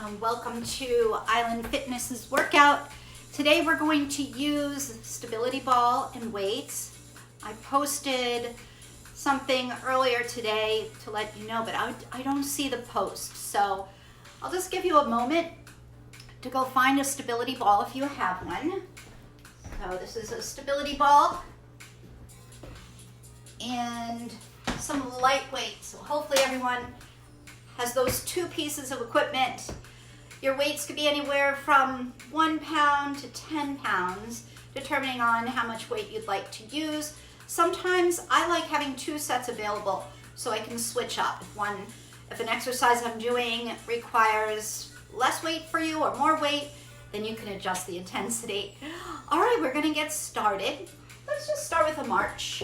Welcome to Island Fitness's workout. Today we're going to use stability ball and weights. I posted something earlier today to let you know, but I don't see the post. So I'll just give you a moment to go find a stability ball if you have one. So this is a stability ball and some light weights. So hopefully everyone has those two pieces of equipment. Your weights could be anywhere from 1 pound to 10 pounds, depending on how much weight you'd like to use. Sometimes I like having 2 sets available so I can switch up. If an exercise I'm doing requires less weight for you or more weight, then you can adjust the intensity. All right, we're gonna get started. Let's just start with a march.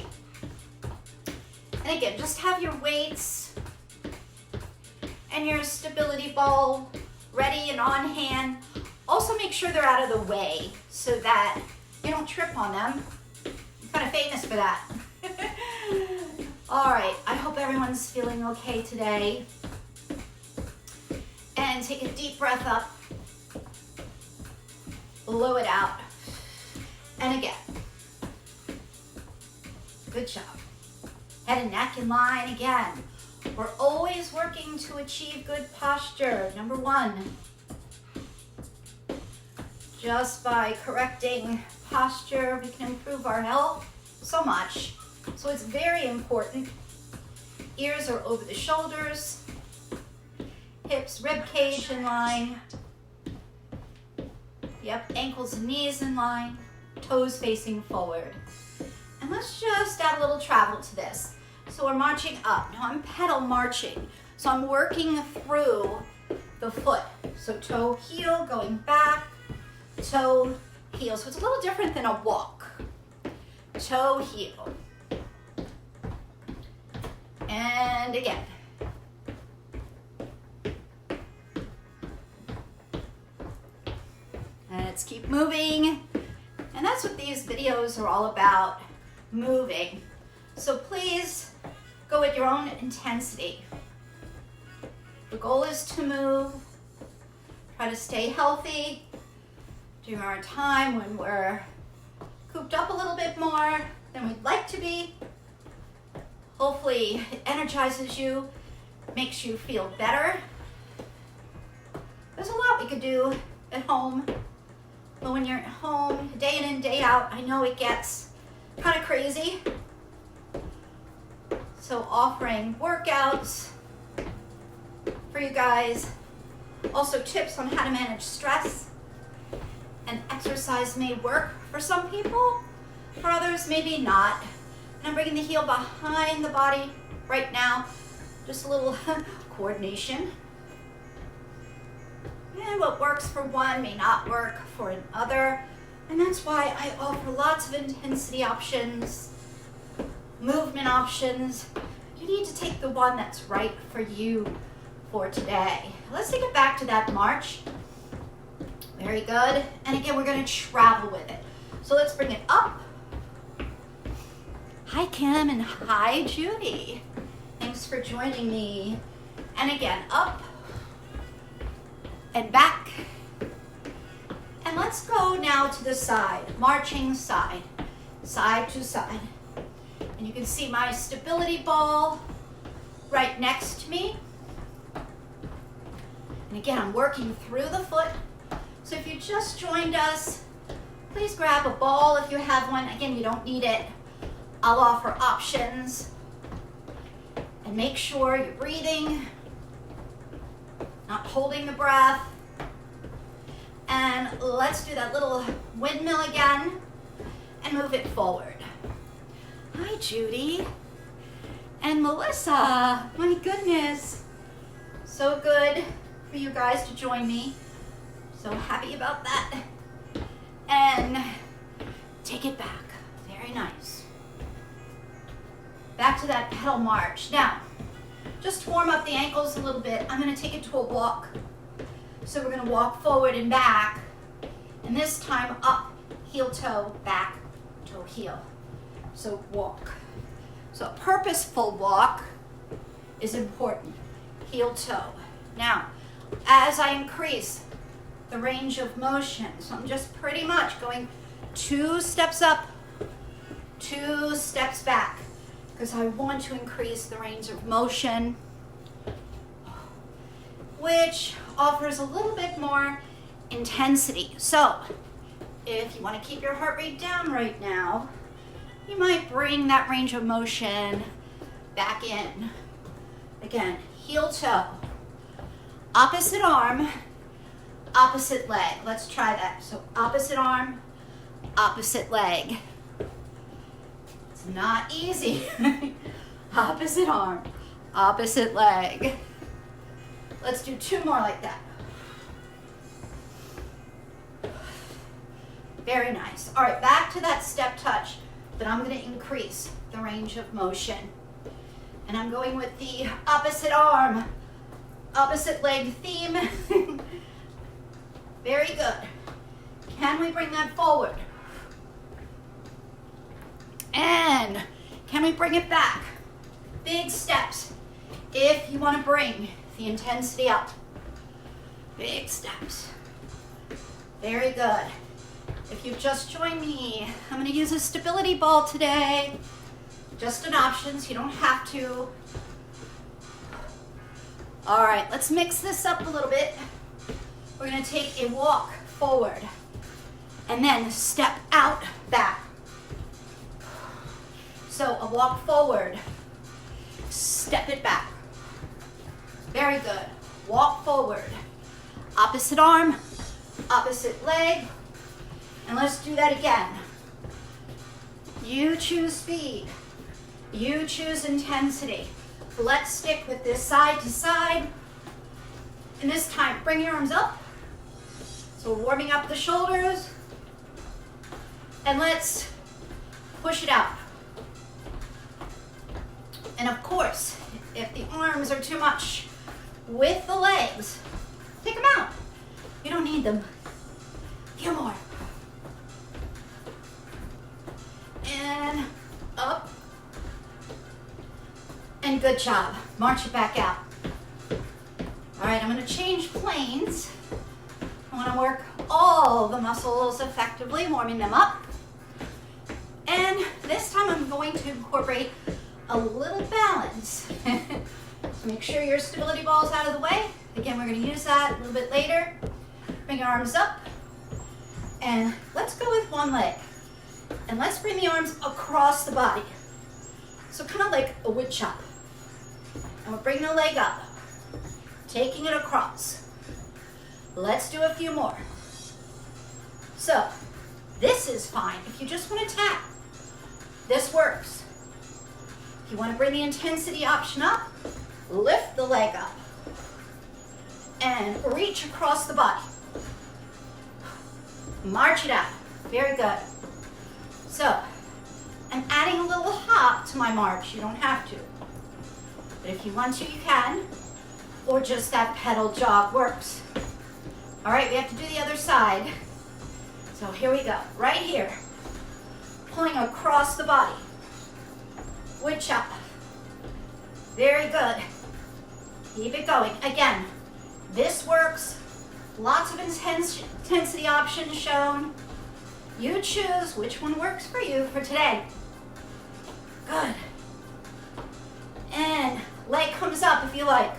And again, just have your weights and your stability ball ready and on hand. Also make sure they're out of the way so that you don't trip on them. I'm kind of famous for that. All right, I hope everyone's feeling okay today. And take a deep breath up. Blow it out. And again. Good job. Head and neck in line again. We're always working to achieve good posture. Number 1. Just by correcting posture, we can improve our health so much. So it's very important. Ears are over the shoulders. Hips, rib cage in line. Yep, ankles and knees in line. Toes facing forward. And let's just add a little travel to this. So we're marching up. Now I'm pedal marching. So I'm working through the foot. So toe, heel, going back, toe, heel. So it's a little different than a walk. Toe, heel. And again. And let's keep moving. And that's what these videos are all about, moving. So please go at your own intensity. The goal is to move, try to stay healthy during our time when we're cooped up a little bit more than we'd like to be. Hopefully it energizes you, makes you feel better. There's a lot we could do at home, but when you're at home day in and day out, I know it gets kind of crazy. So offering workouts for you guys, also tips on how to manage stress. And exercise may work for some people, for others maybe not. And I'm bringing the heel behind the body right now, just a little coordination. And what works for one may not work for another. And that's why I offer lots of intensity options, movement options. You need to take the one that's right for you for today. Let's take it back to that march. Very good. And again, we're going to travel with it. So let's bring it up. Hi, Kim, and hi, Judy. Thanks for joining me. And again, up and back. And let's go now to the side, marching side, side to side. And you can see my stability ball right next to me. And again, I'm working through the foot. So if you just joined us, please grab a ball if you have one. Again, you don't need it. I'll offer options. And make sure you're breathing, not holding the breath. And let's do that little windmill again and move it forward. Hi, Judy. And Melissa. My goodness. So good for you guys to join me. So happy about that. And take it back. Very nice. Back to that pedal march. Now, just to warm up the ankles a little bit, I'm going to take it to a walk. So we're going to walk forward and back. And this time up, heel, toe, back, toe, heel. So walk. So a purposeful walk is important. Heel, toe. Now, as I increase the range of motion. So I'm just pretty much going 2 steps up, 2 steps back, because I want to increase the range of motion, which offers a little bit more intensity. So if you want to keep your heart rate down right now, you might bring that range of motion back in. Again, heel toe, opposite arm, opposite leg. Let's try that. So opposite arm, opposite leg. It's not easy. Opposite arm, opposite leg. Let's do 2 more like that. Very nice. All right, back to that step touch, but I'm going to increase the range of motion. And I'm going with the opposite arm, opposite leg theme. Very good. Can we bring that forward? And can we bring it back? Big steps. If you want to bring the intensity up. Big steps. Very good. If you've just joined me, I'm going to use a stability ball today. Just an option, so you don't have to. All right, let's mix this up a little bit. We're going to take a walk forward and then step out back. So a walk forward, step it back. Very good. Walk forward. Opposite arm, opposite leg. And let's do that again. You choose speed. You choose intensity. Let's stick with this side to side. And this time, bring your arms up. So we're warming up the shoulders. And let's push it out. And of course, if the arms are too much with the legs, take them out. You don't need them. A few more. And up. And good job. March it back out. All right, I'm going to change planes. I want to work all the muscles effectively, warming them up. And this time I'm going to incorporate a little balance. So make sure your stability ball is out of the way. Again, we're going to use that a little bit later. Bring your arms up. And let's go with one leg. And let's bring the arms across the body. So kind of like a wood chop. And we'll bring the leg up, taking it across. Let's do a few more. So this is fine. If you just want to tap, this works. If you want to bring the intensity option up, lift the leg up and reach across the body. March it out. Very good. So I'm adding a little hop to my march. You don't have to. But if you want to, you can. Or just that pedal jog works. All right, we have to do the other side. So here we go. Right here. Pulling across the body. Wood chop. Very good. Keep it going. Again, this works. Lots of intensity options shown. You choose which one works for you for today. Good. And leg comes up if you like.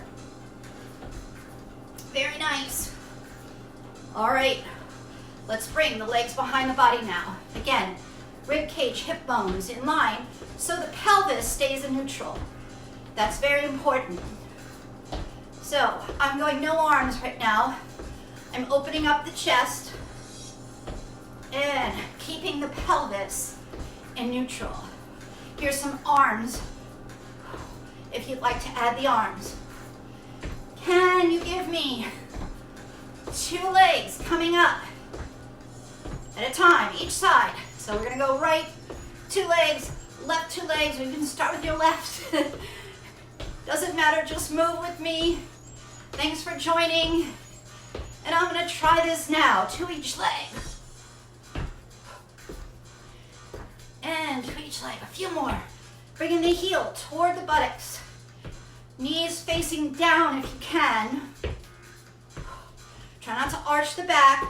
Very nice. All right. Let's bring the legs behind the body now. Again, rib cage, hip bones in line so the pelvis stays in neutral. That's very important. So I'm going no arms right now. I'm opening up the chest and keeping the pelvis in neutral. Here's some arms if you'd like to add the arms. Can you give me 2 legs coming up at a time, each side? So we're gonna go right 2 legs, left 2 legs, or you can start with your left. Doesn't matter, just move with me. Thanks for joining. And I'm gonna try this now, 2 each leg. And 2 each leg, a few more. Bringing the heel toward the buttocks. Knees facing down if you can. Try not to arch the back.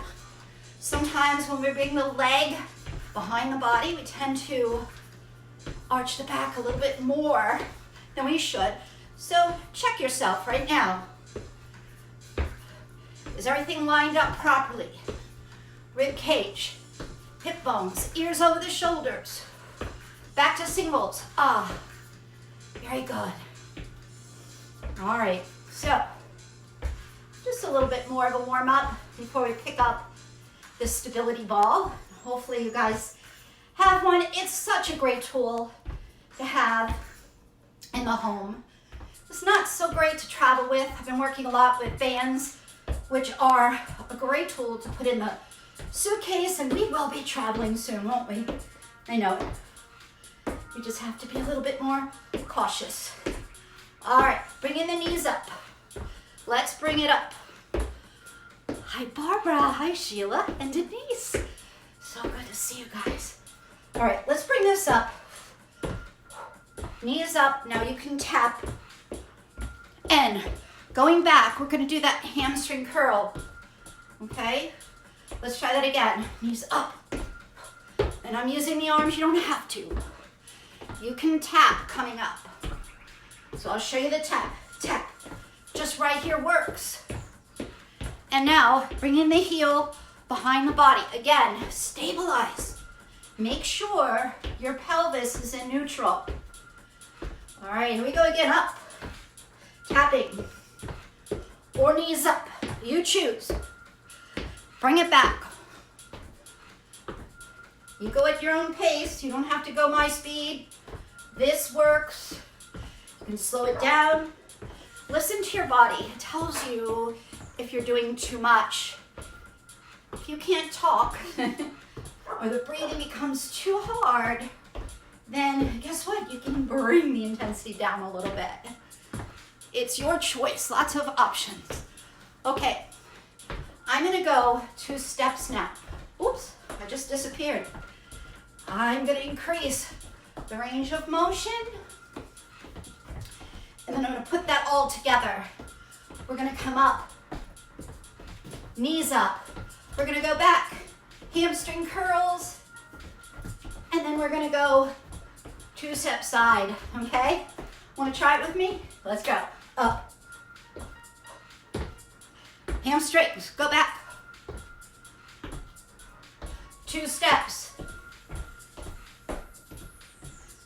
Sometimes when we bring the leg behind the body, we tend to arch the back a little bit more than we should. So check yourself right now. Is everything lined up properly? Rib cage, hip bones, ears over the shoulders. Back to singles. Ah, very good. All right, so just a little bit more of a warm up before we pick up the stability ball. Hopefully you guys have one. It's such a great tool to have in the home. It's not so great to travel with. I've been working a lot with bands, which are a great tool to put in the suitcase, and we will be traveling soon, won't we? I know. We just have to be a little bit more cautious. All right, bringing the knees up. Let's bring it up. Hi, Barbara. Hi, Sheila and Denise. So good to see you guys. All right, let's bring this up. Knees up. Now you can tap. And going back, we're going to do that hamstring curl. Okay? Let's try that again. Knees up. And I'm using the arms. You don't have to. You can tap coming up. So I'll show you the tap. Tap. Just right here works. And now bring in the heel behind the body. Again, stabilize. Make sure your pelvis is in neutral. All right, here we go again. Up. Tapping. Or knees up. You choose. Bring it back. You go at your own pace. You don't have to go my speed. This works. You can slow it down. Listen to your body. It tells you if you're doing too much. If you can't talk or the breathing becomes too hard, then guess what? You can bring the intensity down a little bit. It's your choice. Lots of options. Okay. I'm going to go 2 steps now. Oops, I just disappeared. I'm going to increase the range of motion. And then I'm going to put that all together. We're going to come up, knees up. We're going to go back, hamstring curls. And then we're going to go 2 step side, okay? Want to try it with me? Let's go. Up. Hamstrings, go back. 2 steps.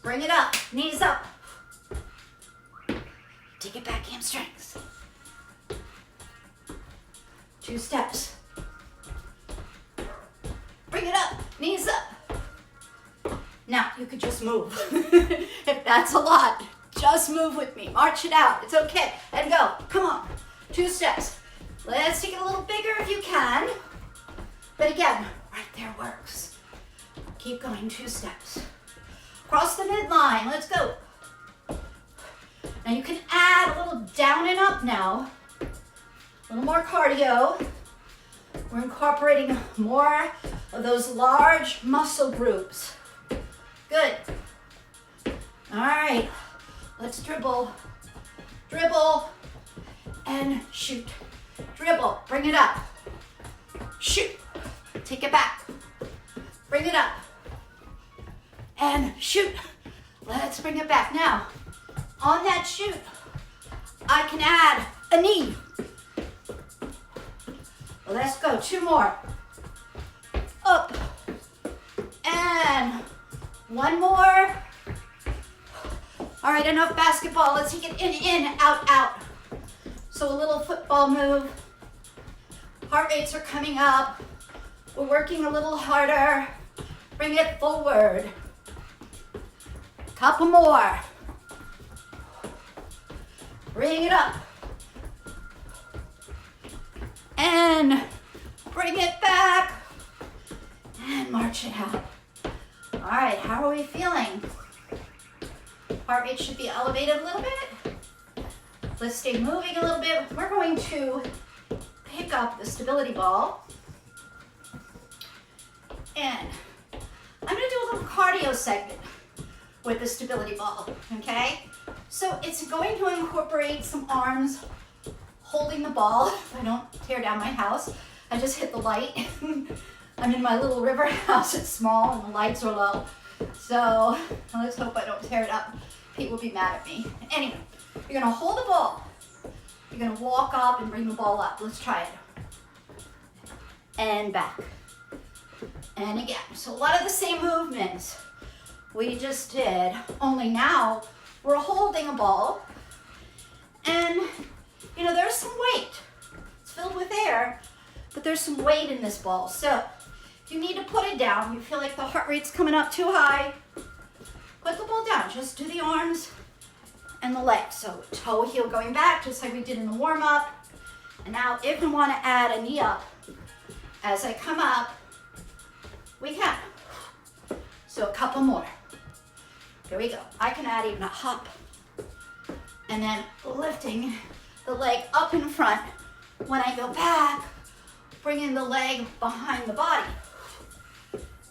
Bring it up, knees up. Take it back, hamstrings. 2 steps. Bring it up, knees up. Now, you could just move. If that's a lot, just move with me. March it out, it's okay. And go, come on. 2 steps. Let's take it a little bigger if you can. But again, right there works. Keep going, 2 steps. Cross the midline, let's go. Now you can add a little down and up now. A little more cardio. We're incorporating more of those large muscle groups. Good. All right, let's dribble. Dribble and shoot. Dribble, bring it up. Shoot, take it back. Bring it up. And shoot. Let's bring it back. Now, on that shoot, I can add a knee. Let's go, 2 more. Up. And 1 more. All right, enough basketball. Let's take it in, out, out. So a little football move. Heart rates are coming up. We're working a little harder. Bring it forward. Couple more. Bring it up. And bring it back. And march it out. All right, how are we feeling? Heart rate should be elevated a little bit. Let's stay moving a little bit. We're going to pick up the stability ball. And I'm going to do a little cardio segment with the stability ball, okay? So it's going to incorporate some arms holding holding the ball. If I don't tear down my house, I just hit the light. I'm in my little river house. It's small and the lights are low. So let's hope I don't tear it up. Pete will be mad at me. Anyway, you're gonna hold the ball. You're gonna walk up and bring the ball up. Let's try it. And back. And again. So a lot of the same movements we just did, only now we're holding a ball. And you know, there's some weight. It's filled with air, but there's some weight in this ball. So if you need to put it down, you feel like the heart rate's coming up too high, put the ball down. Just do the arms and the legs. So toe, heel going back, just like we did in the warm-up. And now if we want to add a knee up, as I come up, we can. So a couple more. Here we go. I can add even a hop. And then lifting the leg up in front. When I go back, bringing the leg behind the body.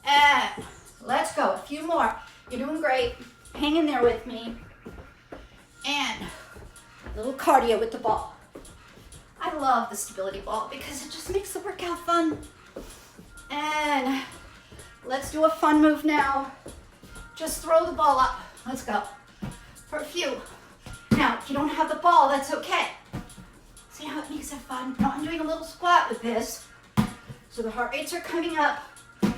And let's go. A few more. You're doing great. Hang in there with me. And a little cardio with the ball. I love the stability ball because it just makes the workout fun. And let's do a fun move now. Just throw the ball up. Let's go. For a few. Now, if you don't have the ball, that's okay. See how it makes it fun? Now I'm doing a little squat with this. So the heart rates are coming up, but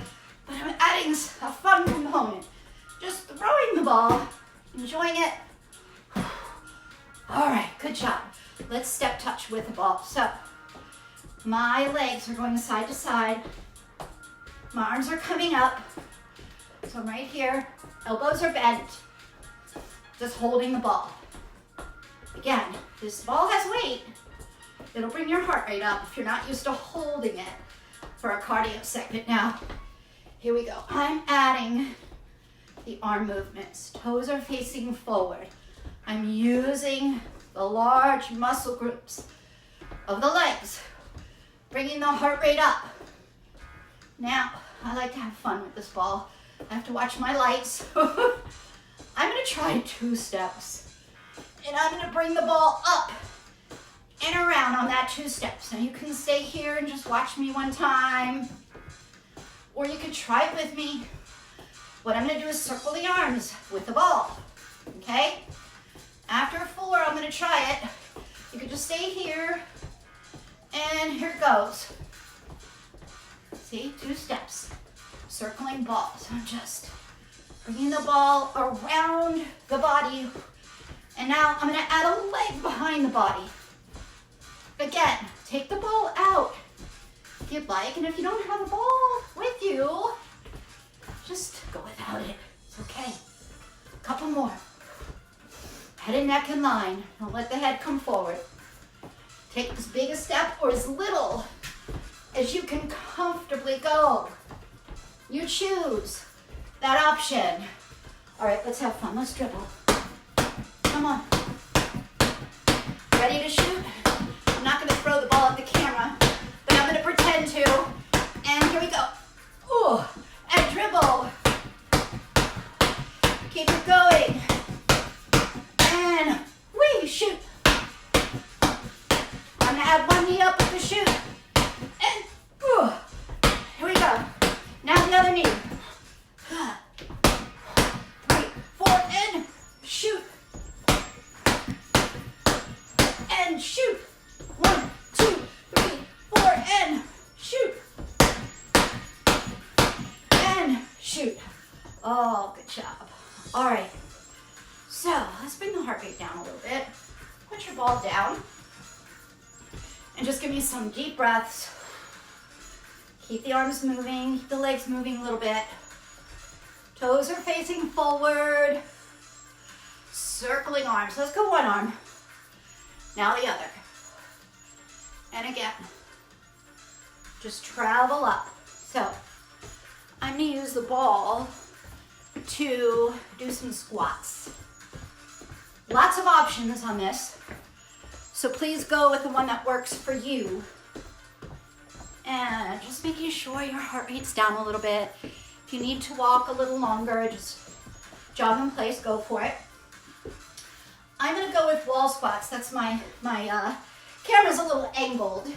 I'm adding a fun component. Just throwing the ball, enjoying it. All right, good job. Let's step touch with the ball. So my legs are going side to side. My arms are coming up. So I'm right here. Elbows are bent. Just holding the ball. Again, this ball has weight. It'll bring your heart rate up if you're not used to holding it for a cardio segment. Now, here we go. I'm adding the arm movements. Toes are facing forward. I'm using the large muscle groups of the legs, bringing the heart rate up. Now, I like to have fun with this ball. I have to watch my lights. I'm gonna try 2 steps. And I'm gonna bring the ball up and around on that 2 steps. Now you can stay here and just watch me one time, or you could try it with me. What I'm gonna do is circle the arms with the ball, okay? After 4, I'm gonna try it. You could just stay here, and here it goes. See, 2 steps, circling balls. I'm just bringing the ball around the body. And now I'm gonna add a leg behind the body. Again, take the ball out if you'd like, and if you don't have a ball with you, just go without it. It's okay. A couple more. Head and neck in line. Don't let the head come forward. Take as big a step or as little as you can comfortably go. You choose that option. All right, let's have fun. Let's dribble. Come on. Ready to shoot? I'm not gonna throw the ball at the camera, but I'm gonna pretend to. And here we go. Ooh, and dribble. Keep it going. And whee, shoot. I'm gonna add one knee up with the shoot. And ooh, here we go. Now the other knee. 3, 4, and shoot. And shoot. 1, 2, 3, 4, and shoot. And shoot. Oh, good job. All right. So let's bring the heart rate down a little bit. Put your ball down. And just give me some deep breaths. Keep the arms moving, keep the legs moving a little bit. Toes are facing forward. Circling arms. Let's go one arm. Now the other. And again. Just travel up. So I'm going to use the ball to do some squats. Lots of options on this. So please go with the one that works for you. And just making sure your heart rate's down a little bit. If you need to walk a little longer, just jog in place, go for it. I'm gonna go with wall squats. That's my Camera's a little angled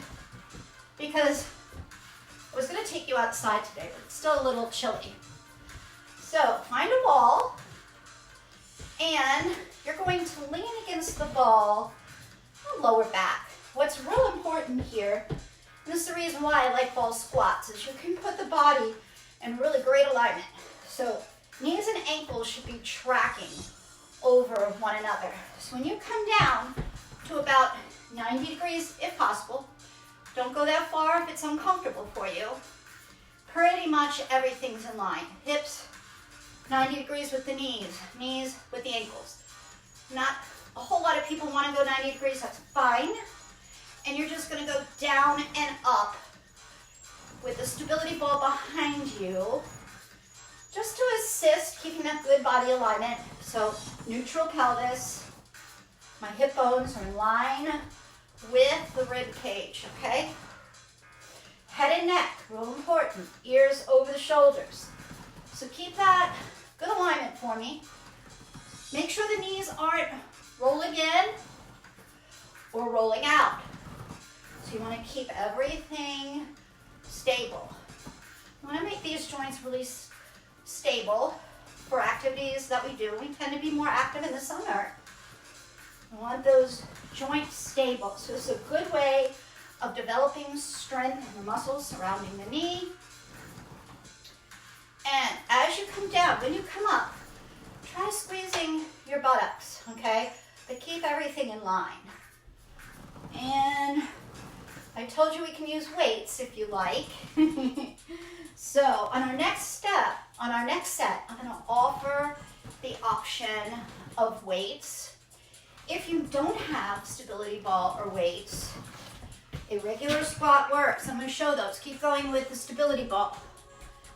because I was going to take you outside today, but it's still a little chilly. So find a wall, and you're going to lean against the wall, lower back. What's real important here, and this is the reason why I like wall squats, is you can put the body in really great alignment. So knees and ankles should be tracking over one another. So when you come down to about 90 degrees, if possible, don't go that far if it's uncomfortable for you. Pretty much everything's in line. Hips, 90 degrees with the knees, knees with the ankles. Not a whole lot of people want to go 90 degrees, that's fine. And you're just going to go down and up with the stability ball behind you, just to assist keeping that good body alignment. So neutral pelvis, my hip bones are in line with the rib cage, okay? Head and neck, real important. Ears over the shoulders. So keep that good alignment for me. Make sure the knees aren't rolling in or rolling out. So you want to keep everything stable. You want to make these joints really stable for activities that we do. We tend to be more active in the summer. We want those joints stable. So this is a good way of developing strength in the muscles surrounding the knee. And as you come down, when you come up, try squeezing your buttocks, okay? But keep everything in line. And I told you we can use weights if you like. So on our next step, on our next set, I'm going to offer the option of weights. If you don't have stability ball or weights, a regular squat works. I'm going to show those. Keep going with the stability ball.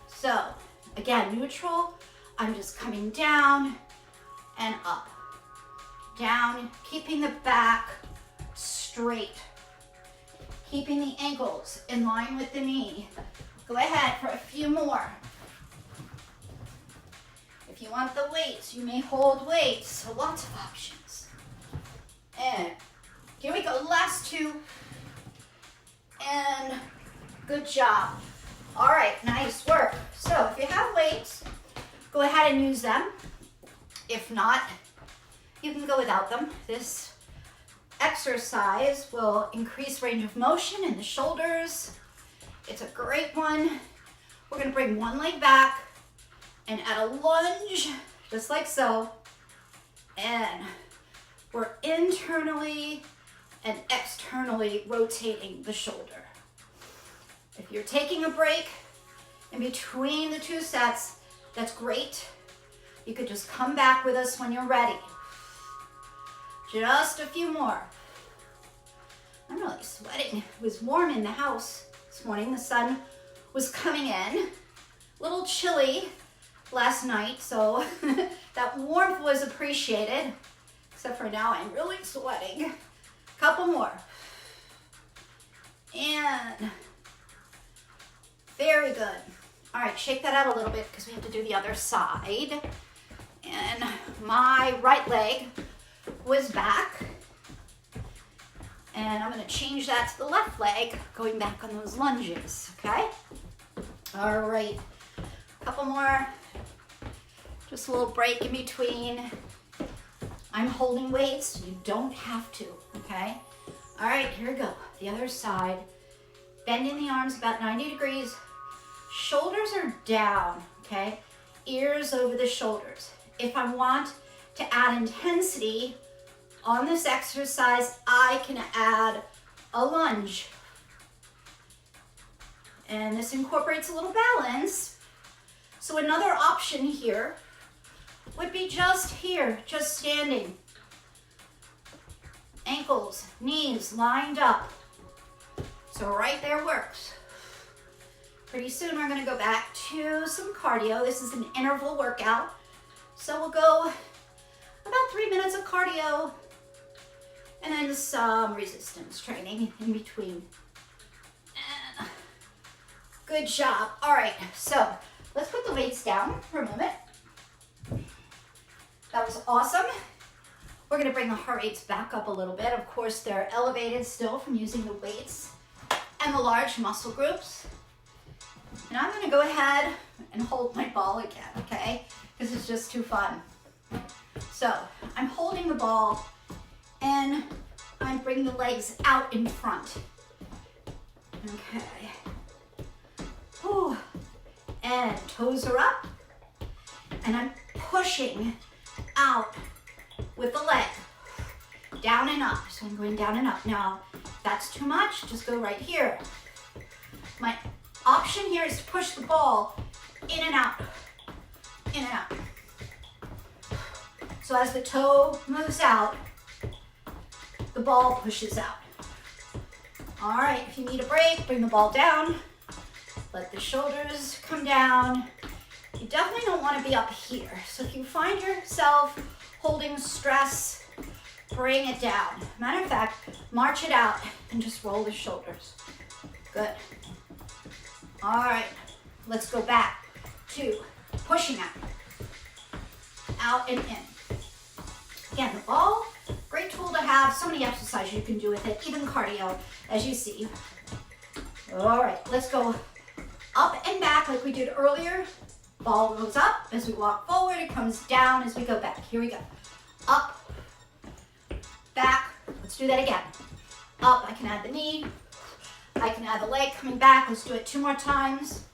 So again, neutral. I'm just coming down and up. Down, keeping the back straight. Keeping the ankles in line with the knee. Go ahead for a few more. If you want the weights, you may hold weights. So lots of options. And here we go, last two. And good job. All right, nice work. So if you have weights, go ahead and use them. If not, you can go without them. This exercise will increase range of motion in the shoulders. It's a great one. We're gonna bring one leg back and add a lunge, just like so. And we're internally and externally rotating the shoulder. If you're taking a break in between the two sets, that's great. You could just come back with us when you're ready. Just a few more. I'm really sweating. It was warm in the house this morning. The sun was coming in. A little chilly last night, so that warmth was appreciated. Except for now, I'm really sweating. Couple more. And very good. All right, shake that out a little bit because we have to do the other side. And my right leg was back. And I'm going to change that to the left leg, going back on those lunges, okay? All right, couple more. Just a little break in between. I'm holding weights, you don't have to, okay? All right, here we go. The other side. Bending the arms about 90 degrees. Shoulders are down, okay? Ears over the shoulders. If I want to add intensity on this exercise, I can add a lunge. And this incorporates a little balance. So another option here would be just here, just standing. Ankles, knees lined up. So right there works. Pretty soon we're gonna go back to some cardio. This is an interval workout. So we'll go about 3 minutes of cardio and then some resistance training in between. And good job. All right, so let's put the weights down for a moment. That was awesome. We're gonna bring the heart rates back up a little bit. Of course, they're elevated still from using the weights and the large muscle groups. And I'm gonna go ahead and hold my ball again, okay? Because it's just too fun. So I'm holding the ball and I'm bringing the legs out in front. Okay. Whew. And toes are up. And I'm pushing out with the leg. Down and up. So I'm going down and up. Now, if that's too much, just go right here. My option here is to push the ball in and out. In and out. So as the toe moves out, the ball pushes out. All right, if you need a break, bring the ball down. Let the shoulders come down. You definitely don't want to be up here. So if you find yourself holding stress, bring it down. Matter of fact, march it out and just roll the shoulders. Good. All right, let's go back to pushing out and in. Again, the ball, great tool to have. So many exercises you can do with it, even cardio, as you see. All right, let's go up and back like we did earlier. Ball goes up as we walk forward. It comes down as we go back. Here we go. Up, back. Let's do that again. Up, I can add the knee. I can add the leg coming back. Let's do it 2 more times.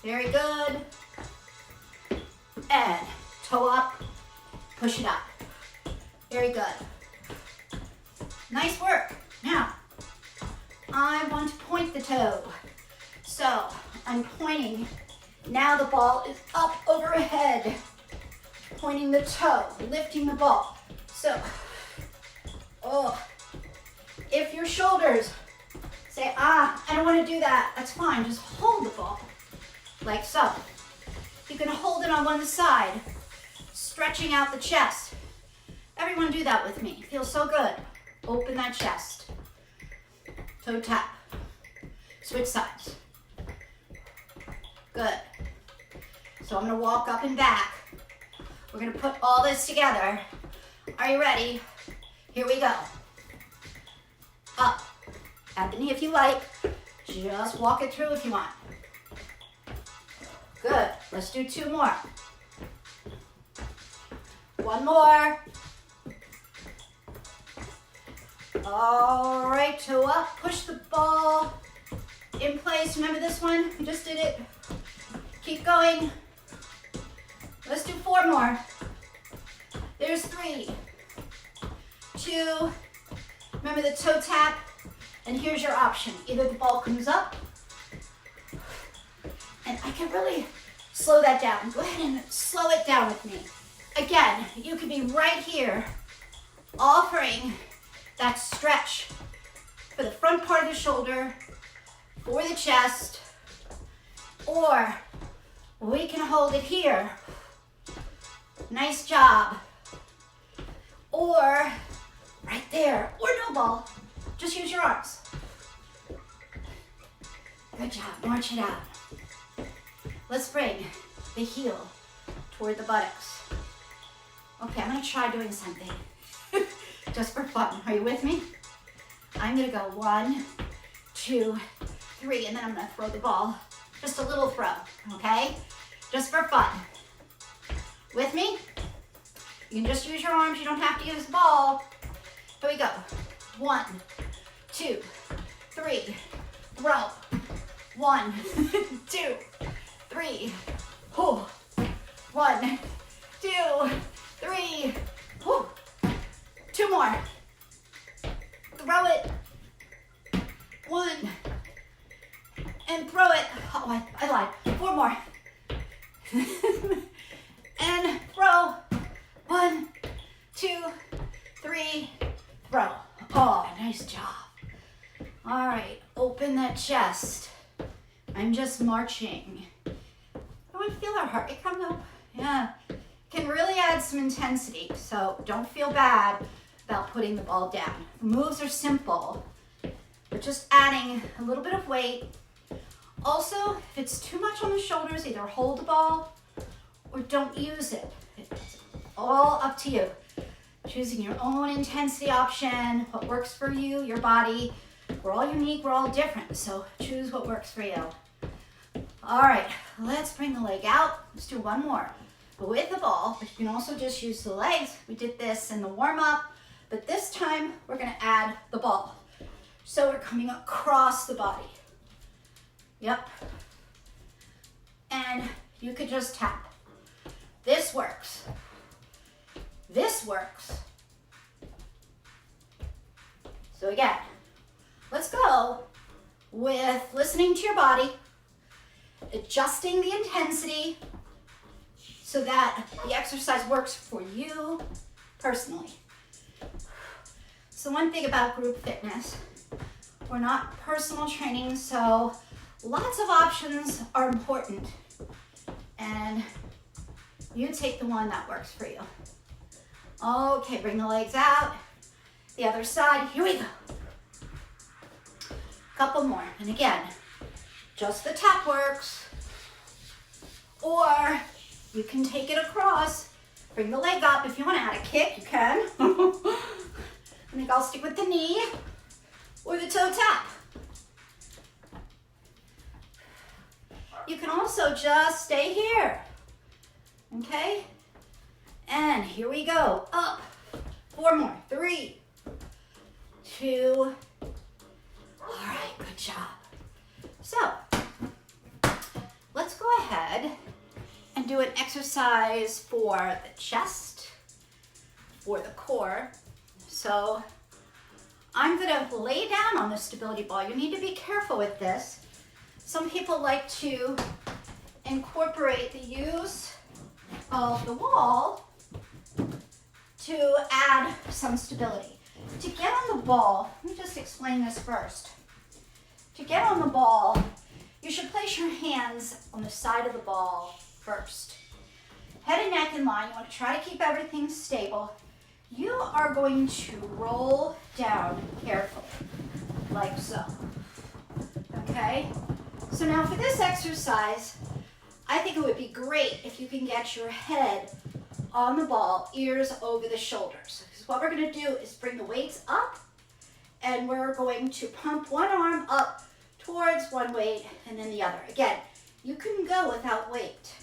Very good. And toe up, push it up. Very good. Nice work. Now, I want to point the toe. So I'm pointing. Now the ball is up overhead. Pointing the toe, lifting the ball. So, if your shoulders say, I don't want to do that, that's fine. Just hold the ball, like so. You can hold it on one side, stretching out the chest. Everyone do that with me. Feels so good. Open that chest. Toe tap. Switch sides. Good. So I'm going to walk up and back. We're going to put all this together. Are you ready? Here we go. Up. Add the knee if you like. Just walk it through if you want. Good. Let's do 2 more. 1 more. All right, toe up. Push the ball in place. Remember this one? We just did it. Keep going. Let's do 4 more. There's 3, 2. Remember the toe tap. And here's your option. Either the ball comes up, and I can really slow that down. Go ahead and slow it down with me. Again, you could be right here, offering that stretch for the front part of the shoulder, for the chest, or we can hold it here. Nice job. Or right there, or no ball. Just use your arms. Good job, march it out. Let's bring the heel toward the buttocks. Okay, I'm gonna try doing something just for fun. Are you with me? I'm gonna go 1, 2, 3, and then I'm gonna throw the ball. Just a little throw, okay? Just for fun. With me? You can just use your arms, you don't have to use the ball. Here we go. 1, 2, 3, throw. 1, 2, 3, 1, 2, 3, 2 more. Throw it. 1, and throw it. Oh, I lied. 4 more. And throw. 1, 2, 3, throw. Oh, nice job. All right, open that chest. I'm just marching. Oh, we feel our heart rate come up. Yeah, can really add some intensity. So don't feel bad about putting the ball down. The moves are simple, but just adding a little bit of weight. Also, if it's too much on the shoulders, either hold the ball or don't use it. all up to you. Choosing your own intensity option, what works for you, your body. We're all unique, we're all different, so choose what works for you. All right, let's bring the leg out. Let's do one more. With the ball, but you can also just use the legs. We did this in the warm-up, but this time we're gonna add the ball. So we're coming across the body. Yep. And you could just tap. This works. This works. So again, let's go with listening to your body, adjusting the intensity so that the exercise works for you personally. So one thing about group fitness, we're not personal training, so lots of options are important. And you take the one that works for you. Okay, bring the legs out. The other side, here we go. Couple more, and again, just the tap works. Or you can take it across, bring the leg up. If you want to add a kick, you can. I think I'll stick with the knee or the toe tap. You can also just stay here, okay? And here we go, up. 4 more, 3, 2. All right, good job. So, let's go ahead and do an exercise for the chest, for the core. So, I'm gonna lay down on the stability ball. You need to be careful with this. Some people like to incorporate the use of the wall to add some stability. To get on the ball, let me just explain this first. To get on the ball, you should place your hands on the side of the ball first. Head and neck in line. You want to try to keep everything stable. You are going to roll down carefully, like so. Okay? So now for this exercise, I think it would be great if you can get your head on the ball, ears over the shoulders. Because what we're going to do is bring the weights up, and we're going to pump one arm up towards one weight and then the other. Again, you can go without weight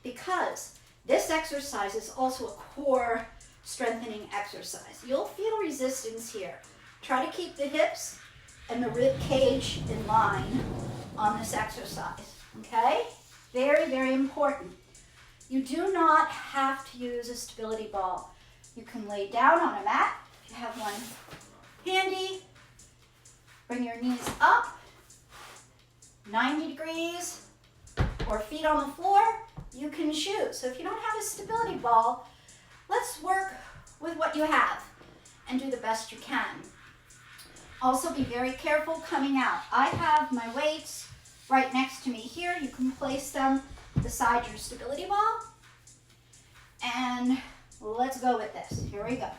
because this exercise is also a core strengthening exercise. You'll feel resistance here. Try to keep the hips and the rib cage in line on this exercise, okay? Very, very important. You do not have to use a stability ball. You can lay down on a mat if you have one handy. Bring your knees up, 90 degrees, or feet on the floor. You can choose. So if you don't have a stability ball, let's work with what you have and do the best you can. Also be very careful coming out. I have my weights right next to me here. You can place them beside your stability ball. And let's go with this. Here we go.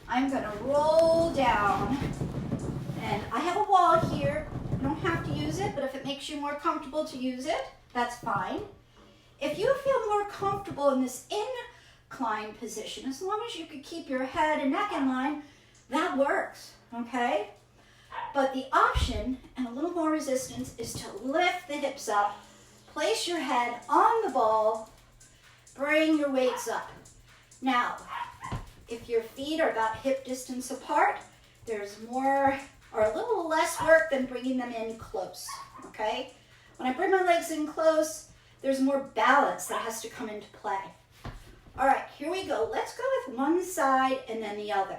I'm gonna roll down, and I have a wall here. You don't have to use it, but if it makes you more comfortable to use it, that's fine. If you feel more comfortable in this incline position, as long as you could keep your head and neck in line, that works, okay? But the option, and a little more resistance, is to lift the hips up, place your head on the ball, bring your weights up. Now, if your feet are about hip distance apart, there's more or a little less work than bringing them in close, okay? When I bring my legs in close, there's more balance that has to come into play. All right, here we go. Let's go with one side and then the other.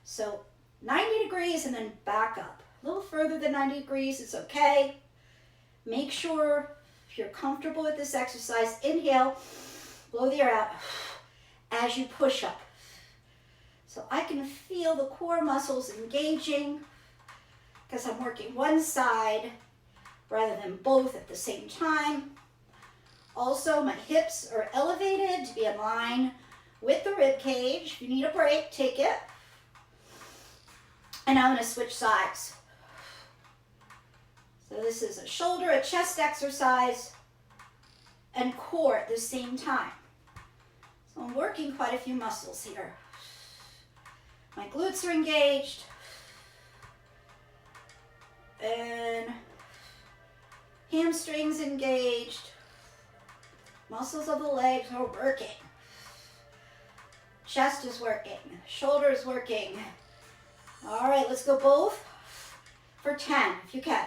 So 90 degrees and then back up. A little further than 90 degrees is okay. Make sure if you're comfortable with this exercise, inhale, blow the air out as you push up. So I can feel the core muscles engaging because I'm working one side rather than both at the same time. Also, my hips are elevated to be in line with the rib cage. If you need a break, take it. And I'm going to switch sides. So this is a shoulder, a chest exercise, and core at the same time. So I'm working quite a few muscles here. My glutes are engaged. And hamstrings engaged. Muscles of the legs are working. Chest is working. Shoulder is working. All right, let's go both for 10 if you can.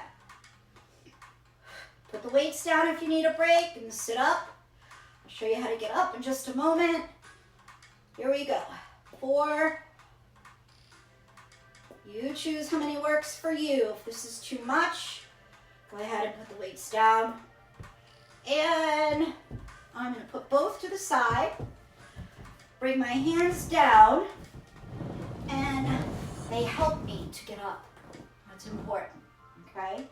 Put the weights down if you need a break and sit up. I'll show you how to get up in just a moment. Here we go. 4. You choose how many works for you. If this is too much, go ahead and put the weights down. And I'm going to put both to the side. Bring my hands down. And they help me to get up. That's important, okay?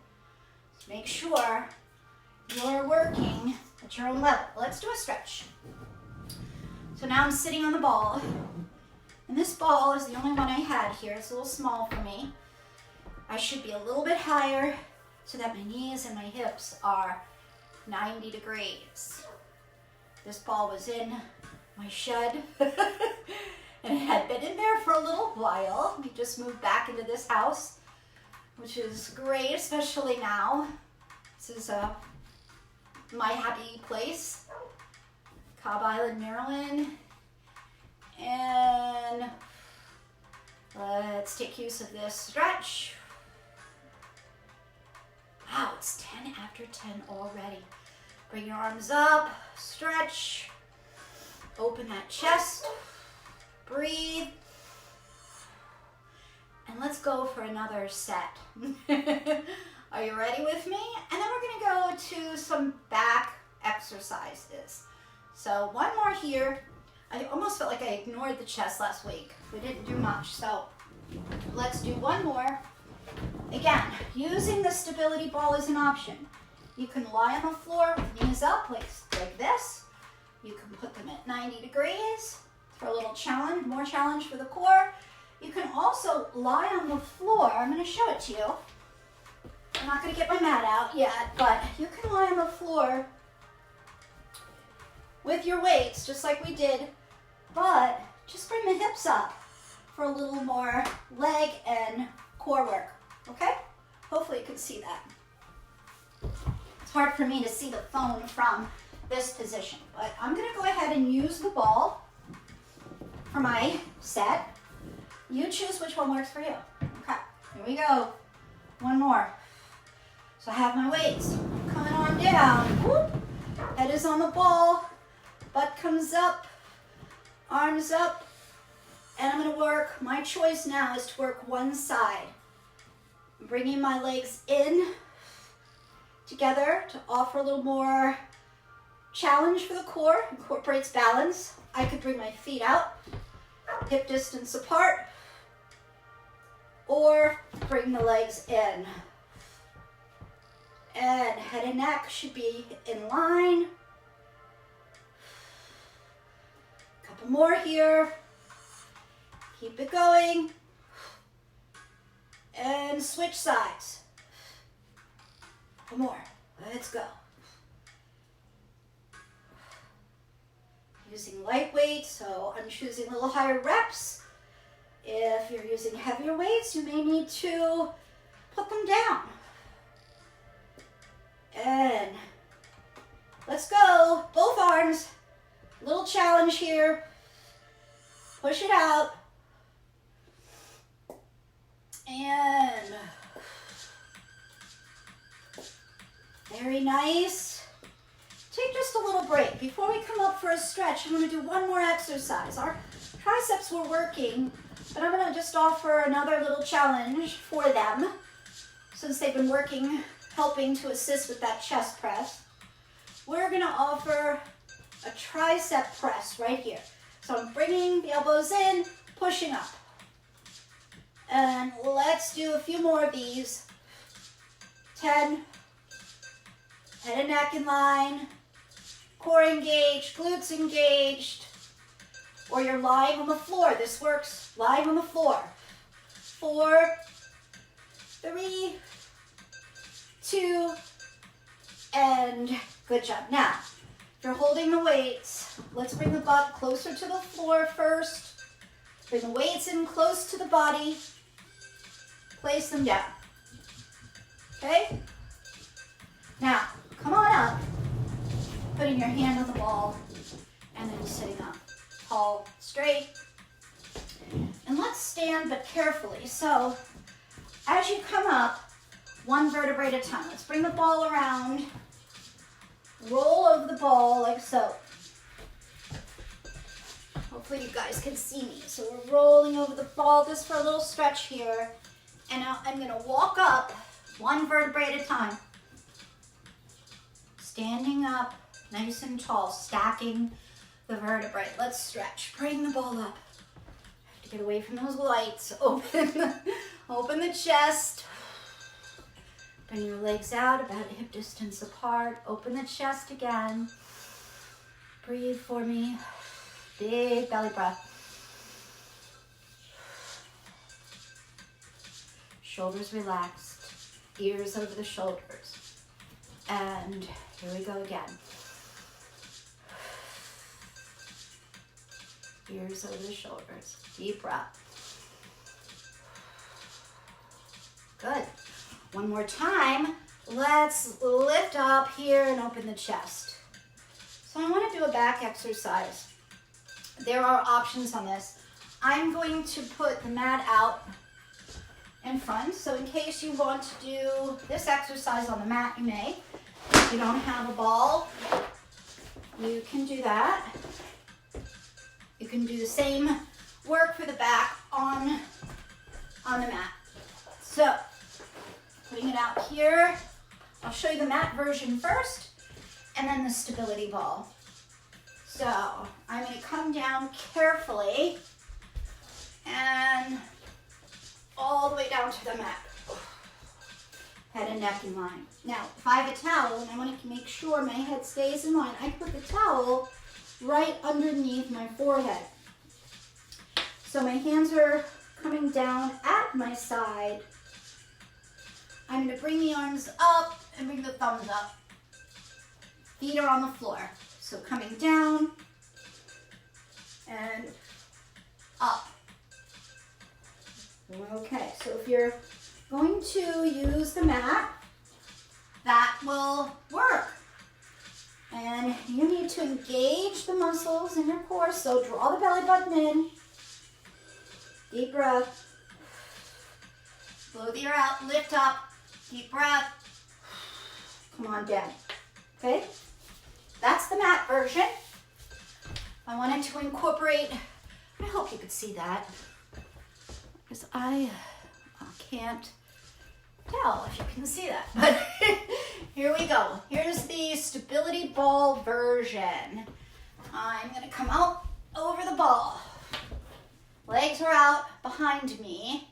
So make sure you're working at your own level. Let's do a stretch. So now I'm sitting on the ball. And this ball is the only one I had here. It's a little small for me. I should be a little bit higher so that my knees and my hips are 90 degrees. This ball was in my shed and it had been in there for a little while. We just moved back into this house, which is great, especially now. This is my happy place, Cobb Island, Maryland. And let's take use of this stretch. Wow, it's 10 after 10 already. Bring your arms up, stretch, open that chest, breathe, and let's go for another set. Are you ready with me? And then we're gonna go to some back exercises. So one more here. I almost felt like I ignored the chest last week. We didn't do much, so let's do one more. Again, using the stability ball is an option. You can lie on the floor with knees up like this. You can put them at 90 degrees for a little challenge, more challenge for the core. You can also lie on the floor. I'm going to show it to you. I'm not going to get my mat out yet, but you can lie on the floor with your weights, just like we did, but just bring the hips up for a little more leg and core work, okay? Hopefully you can see that. It's hard for me to see the phone from this position, but I'm gonna go ahead and use the ball for my set. You choose which one works for you. Okay, here we go. One more. So I have my weights coming on down. Whoop. Head is on the ball, butt comes up, arms up, and I'm gonna work, my choice now is to work one side. I'm bringing my legs in together to offer a little more challenge for the core, incorporates balance. I could bring my feet out, hip distance apart, or bring the legs in. And head and neck should be in line. Couple more here. Keep it going. And switch sides. One more. Let's go. Using light weights, so I'm choosing a little higher reps. If you're using heavier weights, you may need to put them down. And let's go. Both arms. Little challenge here. Push it out. And very nice. Take just a little break. Before we come up for a stretch, I'm going to do one more exercise. Our triceps were working, but I'm going to just offer another little challenge for them since they've been working, helping to assist with that chest press. We're going to offer a tricep press right here. So I'm bringing the elbows in, pushing up. And let's do a few more of these. 10. Head and neck in line. Core engaged, glutes engaged. Or you're lying on the floor. This works lying on the floor. 4, 3, 2, and good job. Now, If you're holding the weights, let's bring the butt closer to the floor first. Bring the weights in close to the body. Place them down. Okay? Now, come on up. Putting your hand on the ball and then sitting up. Tall, straight. And let's stand, but carefully. So, as you come up, one vertebrae at a time. Let's bring the ball around. Roll over the ball like so. Hopefully you guys can see me. So we're rolling over the ball just for a little stretch here. And now I'm gonna walk up one vertebrae at a time. Standing up nice and tall, stacking the vertebrae. Let's stretch. Bring the ball up. Have to get away from those lights. Open the chest. Bring your legs out about hip distance apart. Open the chest again. Breathe for me. Big belly breath. Shoulders relaxed. Ears over the shoulders. And here we go again. Ears over the shoulders. Deep breath. Good. One more time. Let's lift up here and open the chest. So I want to do a back exercise. There are options on this. I'm going to put the mat out in front. So in case you want to do this exercise on the mat, you may. If you don't have a ball, you can do that. You can do the same work for the back on the mat. So, putting it out here. I'll show you the mat version first, and then the stability ball. So, I'm going to come down carefully and all the way down to the mat. Head and neck in line. Now, if I have a towel, and I want to make sure my head stays in line, I put the towel right underneath my forehead. So my hands are coming down at my side. I'm going to bring the arms up and bring the thumbs up. Feet are on the floor. So coming down and up. Okay, so if you're going to use the mat, that will work. And you need to engage the muscles in your core, so draw the belly button in. Deep breath. Blow the air out, lift up. Deep breath. Come on down. Okay? That's the mat version. I wanted to incorporate, I hope you could see that, because I can't tell if you can see that, but here we go. Here's the stability ball version. I'm going to come out over the ball. Legs are out behind me.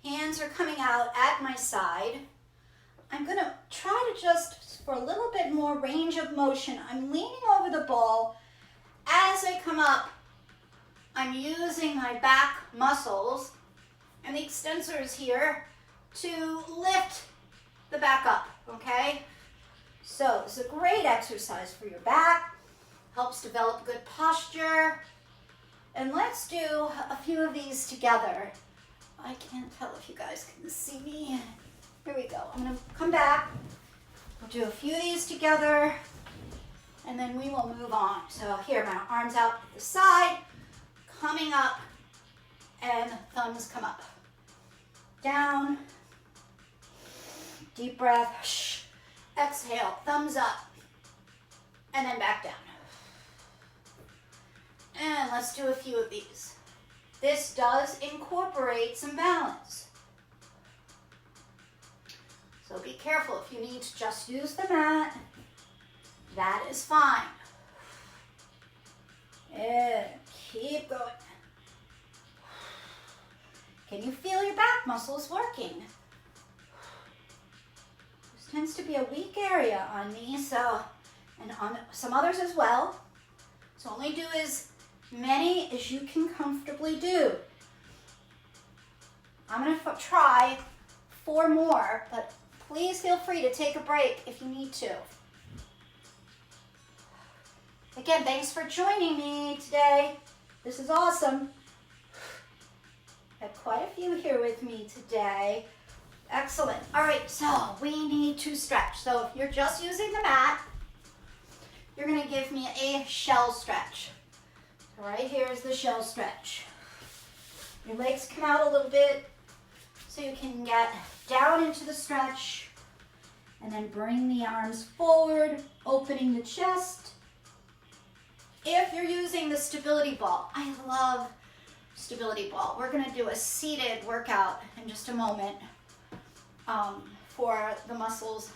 Hands are coming out at my side. I'm going to try to just, for a little bit more range of motion, I'm leaning over the ball. As I come up, I'm using my back muscles and the extensors here to lift the back up, okay? So this is a great exercise for your back, helps develop good posture. And let's do a few of these together. I can't tell if you guys can see me. Here we go. I'm gonna come back. We'll do a few of these together and then we will move on. So here, my arms out to the side, coming up, and thumbs come up. Down, deep breath, exhale, thumbs up, and then back down. And let's do a few of these. This does incorporate some balance. So be careful if you need to just use the mat. That is fine. And keep going. Can you feel your back muscles working? This tends to be a weak area on me, so, and on some others as well. So only do as many as you can comfortably do. I'm going to try 4 more, but please feel free to take a break if you need to. Again, thanks for joining me today. This is awesome. I have quite a few here with me today. Excellent. All right, so we need to stretch. So if you're just using the mat, you're going to give me a shell stretch. So right here is the shell stretch. Your legs come out a little bit so you can get down into the stretch, and then bring the arms forward, opening the chest. If you're using the stability ball, I love stability ball. We're going to do a seated workout in just a moment for the muscles,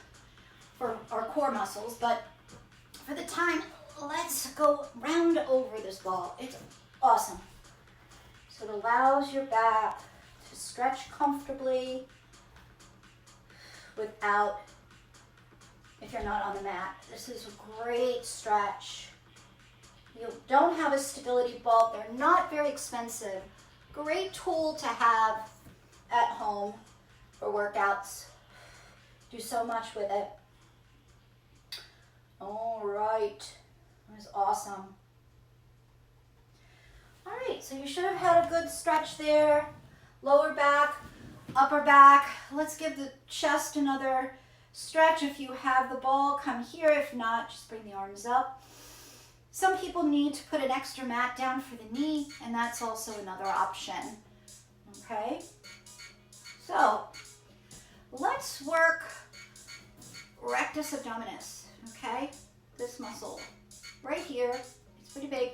for our core muscles, but for the time, let's go round over this ball. It's awesome. So it allows your back to stretch comfortably without, if you're not on the mat. This is a great stretch. You don't have a stability ball. They're not very expensive. Great tool to have at home for workouts. Do so much with it. All right. That was awesome. All right, so you should have had a good stretch there. Lower back, upper back. Let's give the chest another stretch. If you have the ball, come here. If not, just bring the arms up. Some people need to put an extra mat down for the knee, and that's also another option. Okay? So, let's work rectus abdominis, okay? This muscle right here, it's pretty big,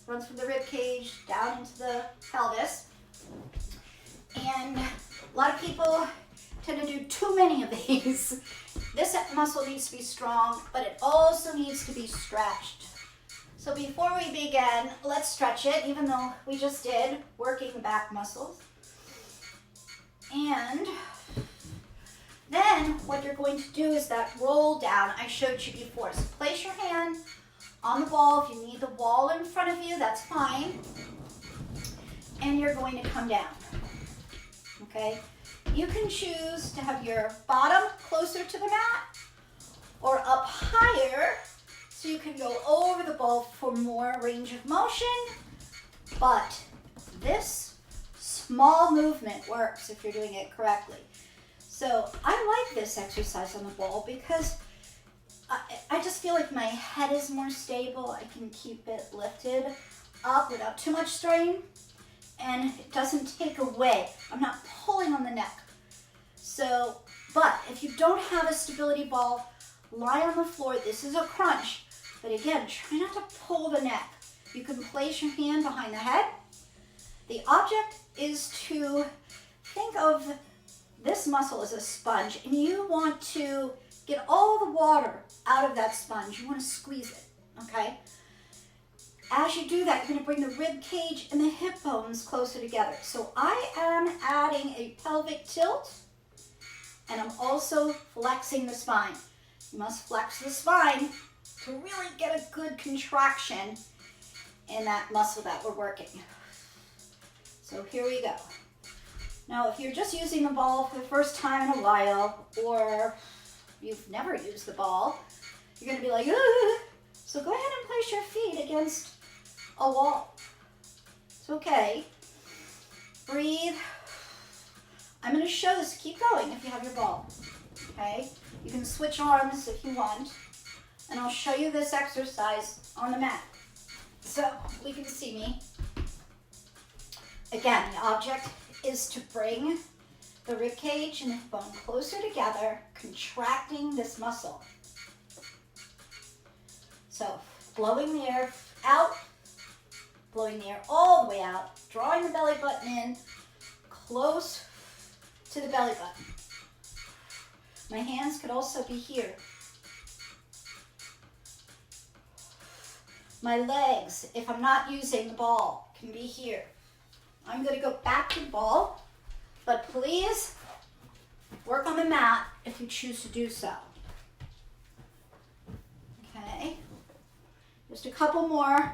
runs from the rib cage down into the pelvis. And a lot of people tend to do too many of these. This muscle needs to be strong, but it also needs to be stretched. So before we begin, let's stretch it, even though we just did, working the back muscles. And then what you're going to do is that roll down I showed you before. So place your hand on the ball. If you need the wall in front of you, that's fine. And you're going to come down, okay? You can choose to have your bottom closer to the mat or up higher, so you can go over the ball for more range of motion, but this small movement works if you're doing it correctly. So I like this exercise on the ball because I just feel like my head is more stable. I can keep it lifted up without too much strain, and it doesn't take away. I'm not pulling on the neck. So, but if you don't have a stability ball, lie on the floor. This is a crunch. But again, try not to pull the neck. You can place your hand behind the head. The object is to think of this muscle as a sponge, and you want to get all the water out of that sponge. You want to squeeze it, okay? As you do that, you're going to bring the rib cage and the hip bones closer together. So I am adding a pelvic tilt, and I'm also flexing the spine. You must flex the spine to really get a good contraction in that muscle that we're working. So here we go. Now, if you're just using the ball for the first time in a while, or you've never used the ball, you're going to be like, ugh. So go ahead and place your feet against a wall. It's okay. Breathe. I'm going to show this. Keep going if you have your ball. Okay? You can switch arms if you want. And I'll show you this exercise on the mat, so we can see me. Again, the object is to bring the rib cage and the bone closer together, contracting this muscle. So blowing the air out, blowing the air all the way out, drawing the belly button in, close to the belly button. My hands could also be here. My legs, if I'm not using the ball, can be here. I'm going to go back to the ball, but please work on the mat if you choose to do so. Okay, just a couple more.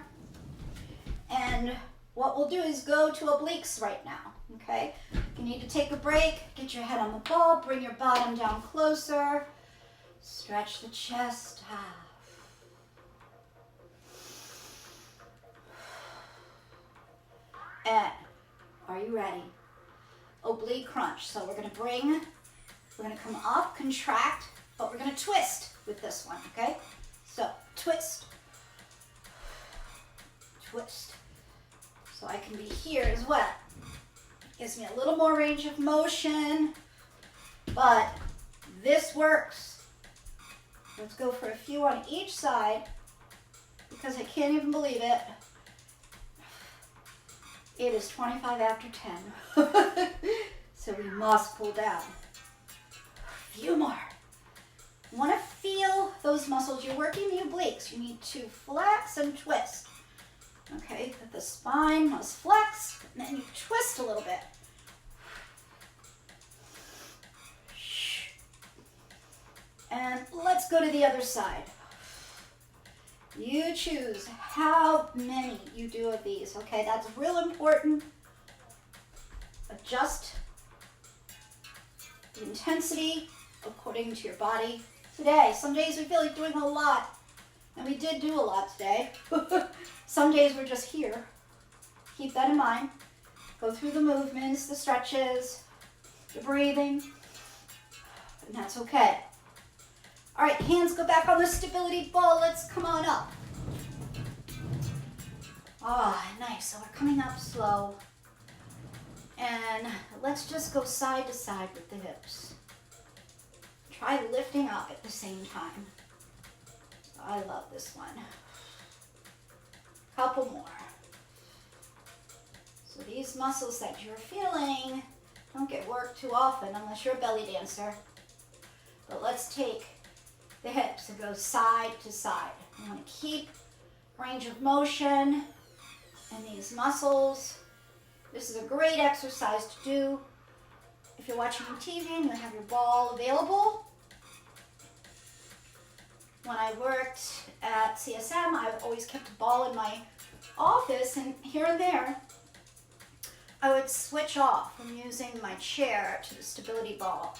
And what we'll do is go to obliques right now, okay? You need to take a break, get your head on the ball, bring your bottom down closer, stretch the chest. And are you ready? Oblique crunch. So we're gonna come up, contract, but we're gonna twist with this one, okay? So twist, twist. So I can be here as well. Gives me a little more range of motion, but this works. Let's go for a few on each side because I can't even believe it. It is 25 after 10. So we must pull down. A few more. You want to feel those muscles. You're working the obliques. You need to flex and twist. Okay, that the spine must flex, and then you twist a little bit. And let's go to the other side. You choose how many you do of these, okay? That's real important. Adjust the intensity according to your body. Today, some days we feel like doing a lot, and we did do a lot today. Some days we're just here. Keep that in mind. Go through the movements, the stretches, the breathing, and that's okay. All right, hands go back on the stability ball. Let's come on up. Ah, nice. So we're coming up slow. And let's just go side to side with the hips. Try lifting up at the same time. I love this one. Couple more. So these muscles that you're feeling don't get worked too often unless you're a belly dancer. But let's take the hips and go side to side. You want to keep range of motion in these muscles. This is a great exercise to do if you're watching TV and you have your ball available. When I worked at CSM, I've always kept a ball in my office, and here and there, I would switch off from using my chair to the stability ball.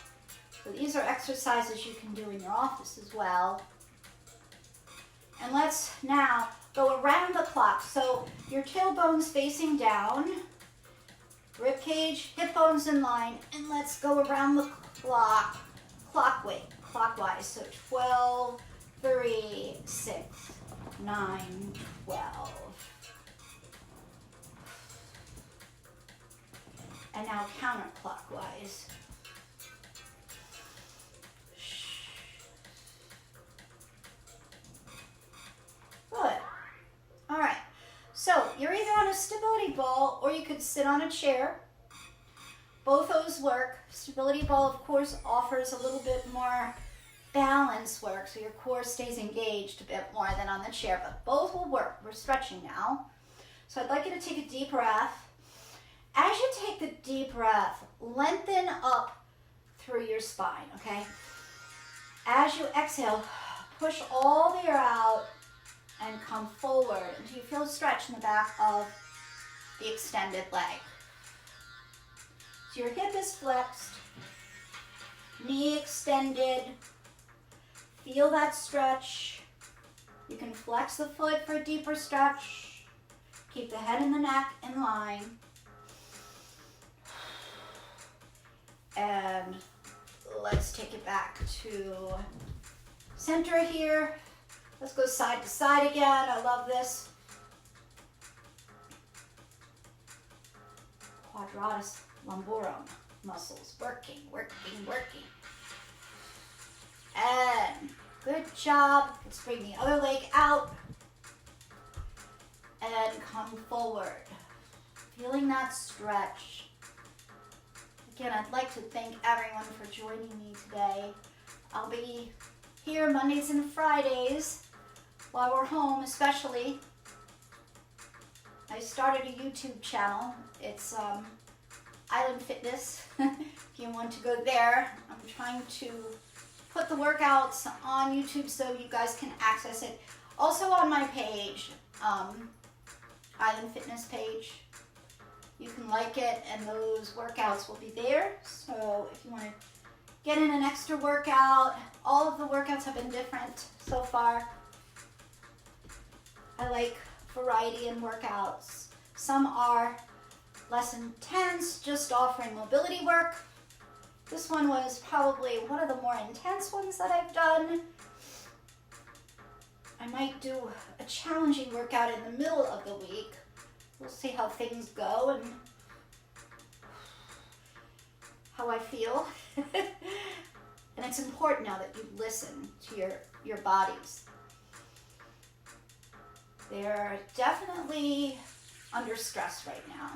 So these are exercises you can do in your office as well. And let's now go around the clock. So your tailbone's facing down, rib cage, hip bones in line, and let's go around the clock, clockwise. So 12, 3, 6, 9, 12. And now counterclockwise. Good. All right. So you're either on a stability ball or you could sit on a chair. Both those work. Stability ball, of course, offers a little bit more balance work, so your core stays engaged a bit more than on the chair, but both will work. We're stretching now. So I'd like you to take a deep breath. As you take the deep breath, lengthen up through your spine, okay? As you exhale, push all the air out and come forward until you feel a stretch in the back of the extended leg. So your hip is flexed, knee extended. Feel that stretch. You can flex the foot for a deeper stretch. Keep the head and the neck in line. And let's take it back to center here. Let's go side to side again. I love this. Quadratus lumborum muscles. Working, working, working. And good job. Let's bring the other leg out. And come forward. Feeling that stretch. Again, I'd like to thank everyone for joining me today. I'll be here Mondays and Fridays while we're home, especially. I started a YouTube channel. It's Island Fitness. If you want to go there, I'm trying to put the workouts on YouTube so you guys can access it. Also on my page, Island Fitness page. You can like it and those workouts will be there. So if you want to get in an extra workout, all of the workouts have been different so far. I like variety in workouts. Some are less intense, just offering mobility work. This one was probably one of the more intense ones that I've done. I might do a challenging workout in the middle of the week. We'll see how things go and how I feel. And it's important now that you listen to your bodies. They're definitely under stress right now.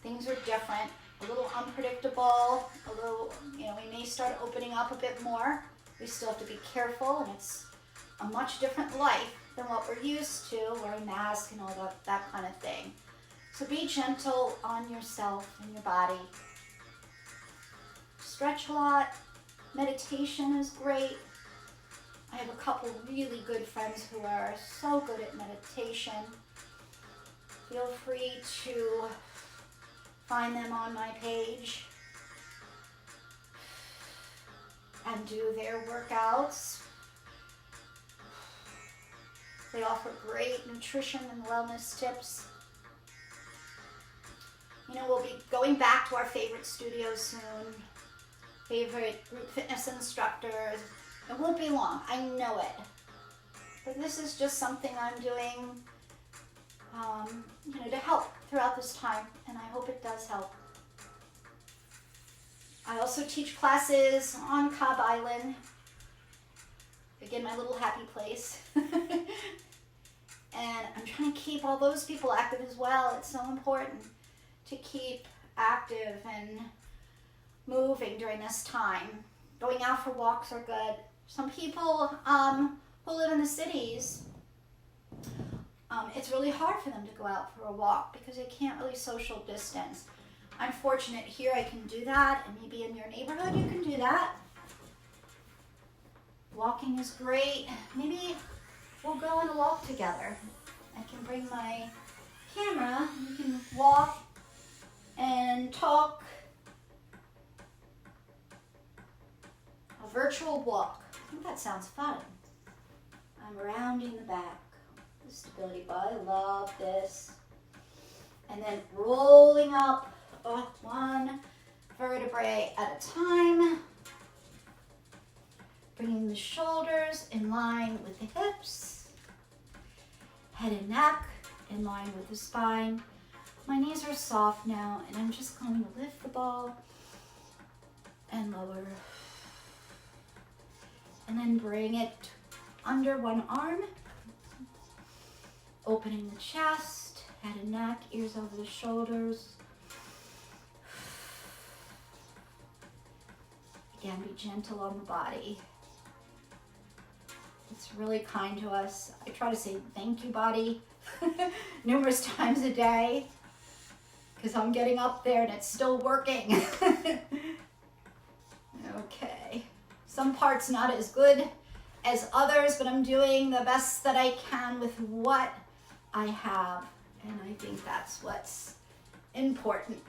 Things are different, a little unpredictable, a little, we may start opening up a bit more. We still have to be careful, and it's a much different life than what we're used to, wearing masks and all that kind of thing. So be gentle on yourself and your body. Stretch a lot. Meditation is great. I have a couple really good friends who are so good at meditation. Feel free to find them on my page and do their workouts. They offer great nutrition and wellness tips. We'll be going back to our favorite studios soon. Favorite group fitness instructors. It won't be long, I know it. But this is just something I'm doing, to help throughout this time, and I hope it does help. I also teach classes on Cobb Island. Again, my little happy place. And I'm trying to keep all those people active as well. It's so important to keep active and moving during this time. Going out for walks are good. Some people who live in the cities, it's really hard for them to go out for a walk because they can't really social distance. I'm fortunate here I can do that, and maybe in your neighborhood you can do that. Walking is great. Maybe we'll go on a walk together. I can bring my camera, we can walk and talk. A virtual walk. I think that sounds fun. I'm rounding the back. The stability bar, I love this. And then rolling up one vertebrae at a time. Bringing the shoulders in line with the hips. Head and neck in line with the spine. My knees are soft now, and I'm just going to lift the ball and lower. And then bring it under one arm. Opening the chest, head and neck, ears over the shoulders. Again, be gentle on the body. It's really kind to us. I try to say thank you, body, numerous times a day, because I'm getting up there and it's still working. Okay. Some parts not as good as others, but I'm doing the best that I can with what I have. And I think that's what's important.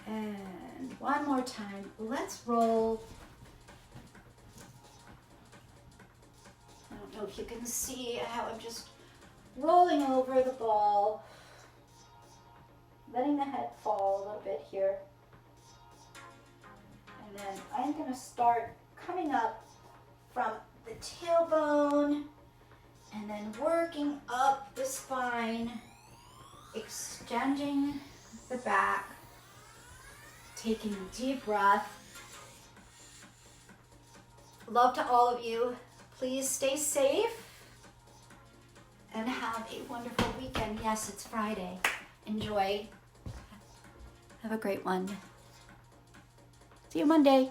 And one more time, let's roll. I don't know if you can see how I'm just rolling over the ball, letting the head fall a little bit here. And then I'm going to start coming up from the tailbone and then working up the spine, extending the back, taking a deep breath. Love to all of you. Please stay safe and have a wonderful weekend. Yes, it's Friday. Enjoy. Have a great one. See you Monday.